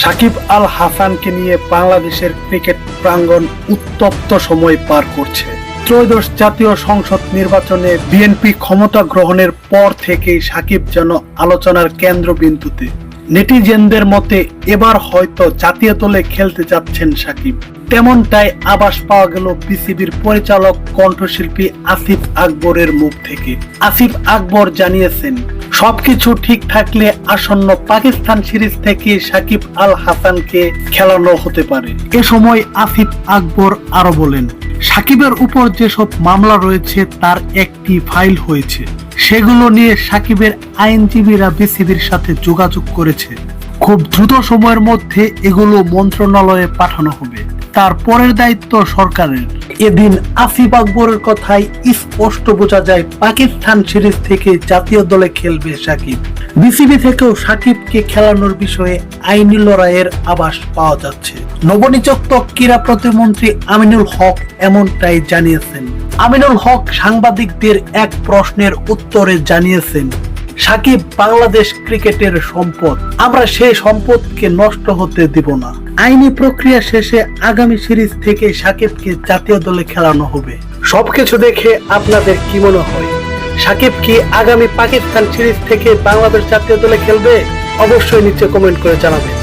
সাকিব আল হাসানকে নিয়ে বাংলাদেশের ক্রিকেট প্রাঙ্গণ উত্তপ্ত সময় পার করছে। ত্রয়োদশ জাতীয় সংসদ নির্বাচনে বিএনপি ক্ষমতা গ্রহণের পর থেকেই সাকিব যেন আলোচনার কেন্দ্রবিন্দুতে। নেটিজেনদের মতে এবার হয়তো জাতীয় দলে খেলতে যাচ্ছেন সাকিব। তেমনটাই আভাস পাওয়া গেল বিসিবির পরিচালক কণ্ঠশিল্পী আসিফ আকবরের মুখ থেকে। আসিফ আকবর জানিয়েছেন, সবকিছু ঠিক থাকলে আসন্ন পাকিস্তান সিরিজ থেকে সাকিব আল হাসানকে খেলানো হতে পারে। এ সময় আসিফ আকবর আরো বলেন, সাকিবের উপর যেসব মামলা রয়েছে তার একটি ফাইল হয়েছে, সেগুলো নিয়ে সাকিবের আইনজীবীরা বিসিবির সাথে যোগাযোগ করেছে। খুব দ্রুত সময়ের মধ্যে এগুলো মন্ত্রণালয়ে পাঠানো হবে। তারপরের দায়িত্ব সরকারের। এদিন আসিফ আকবরের কথায় স্পষ্ট বোঝা যায় পাকিস্তান সিরিজ থেকে জাতীয় দলে খেলবে সাকিব। বিসিবি থেকেও সাকিবকে খেলানোর বিষয়ে আইনি লড়াইয়ের আভাস পাওয়া যাচ্ছে। নবনিযুক্ত ক্রীড়া প্রতিমন্ত্রী আমিনুল হক এমনটাই জানিয়েছেন। আমিনুল হক সাংবাদিকদের এক প্রশ্নের উত্তরে জানিয়েছেন, সাকিব বাংলাদেশ ক্রিকেটের সম্পদ, আমরা সেই সম্পদকে নষ্ট হতে দিব না। আইনি প্রক্রিয়া শেষে আগামী সিরিজ থেকে সাকিবকে জাতীয় দলে খেলানো হবে। সবকিছু দেখে আপনাদের কি মনে হয়? সাকিব কি আগামী পাকিস্তান সিরিজ থেকে বাংলাদেশ জাতীয় দলে খেলবে? অবশ্যই নিচে কমেন্ট করে জানাবেন।